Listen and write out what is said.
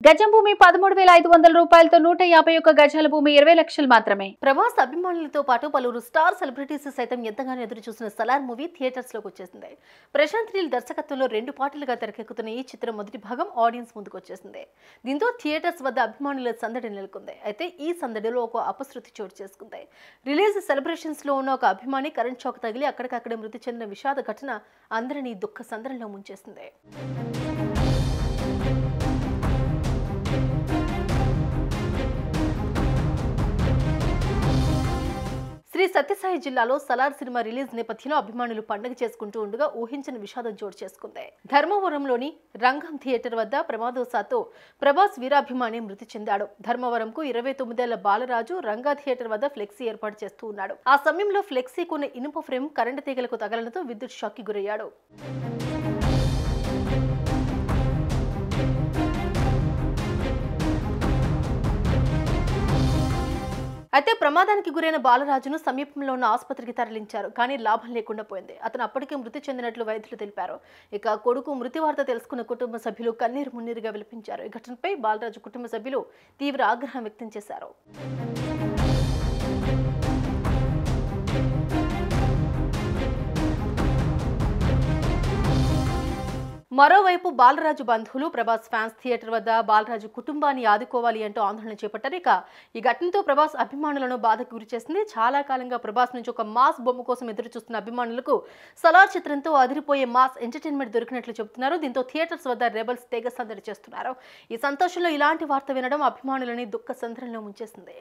గజం భూమి 13,500 రూపాయలతో 151 గజాల భూమి 20 లక్షలు మాత్రమే. ప్రభాస్ అభిమానులతో పాటు పలువురు స్టార్ సెలబ్రిటీస్ సైతం ఎంతగానో ఎదురు చూసిన సలార్ మూవీ థియేటర్స్ లోకి వచ్చేసింది. ప్రశాంత్ నీల్ దర్శకత్వంలో 2 పార్టులుగా తెరకెక్కుతున్న ఈ చిత్రం మొదటి భాగం ఆడియన్స్ ముందుకు వచ్చేసింది. దీంతో థియేటర్స్ వద్ద అభిమానుల సందడి నెలకొంది. అయితే ఈ సందడిలో ఒక అపశృతి చోటు చేసుకుంది. రిలీజ్ సెలబ్రేషన్స్ లో ఉన్న ఒక అభిమాని కరెంట్ షాక్ తగిలి అక్కడికక్కడే మృతి చెందిన విషాద ఘటన అందరినీ దుఃఖ సందడిలో ముంచేసింది. శ్రీ సత్యసాయి జిల్లాలో సలార్ సినిమా రిలీజ్ నేపథ్యంలో అభిమానులు పండుగ చేసుకుంటూ ఉండగా ఊహించిన విషాదం చోటు చేసుకుంది. ధర్మవరంలోని రంగం థియేటర్ వద్ద ప్రమాదవశాత్తు ప్రభాస్ వీరాభిమాని మృతి చెందాడు. ధర్మవరంకు 29 ఏళ్ల బాలరాజు రంగా థియేటర్ వద్ద ఫ్లెక్సీ ఏర్పాటు చేస్తూ ఉన్నాడు. ఆ సమయంలో ఫ్లెక్సీకి ఉన్న ఇనుప ఫ్రేమ్ కరెంటు తీగలకు తగలడంతో విద్యుత్ షాక్ కి గురయ్యాడు. అయితే ప్రమాదానికి గురైన బాలరాజును సమీపంలో ఉన్న ఆసుపత్రికి తరలించారు. కానీ లాభం లేకుండా పోయింది. అతను అప్పటికే మృతి చెందినట్లు వైద్యులు తెలిపారు. ఇక కొడుకు మృతి వార్త తెలుసుకున్న కుటుంబ సభ్యులు కన్నీరు మున్నీరుగా విలపించారు. ఈ ఘటనపై బాలరాజు కుటుంబ సభ్యులు తీవ్ర ఆగ్రహం వ్యక్తం చేశారు. మరోవైపు బాలరాజు బంధువులు ప్రభాస్ ఫ్యాన్స్ థియేటర్ వద్ద బాలరాజు కుటుంబాన్ని ఆదుకోవాలి అంటూ ఆందోళన చేపట్టారు. ఇక ఈ ఘటనతో ప్రభాస్ అభిమానులను బాధకు గురి చేసింది. చాలా కాలంగా ప్రభాస్ నుంచి ఒక మాస్ బొమ్మ కోసం ఎదురు చూస్తున్న అభిమానులకు సలార్ చిత్రంతో అదిరిపోయే మాస్ ఎంటర్టైన్మెంట్ దొరికినట్లు చెబుతున్నారు. దీంతో థియేటర్స్ వద్ద రెబల్స్ తెగ సందడి చేస్తున్నారు. ఈ సంతోషంలో ఇలాంటి వార్త వినడం అభిమానులని దుఃఖ సంద్రంలో ముంచేసింది.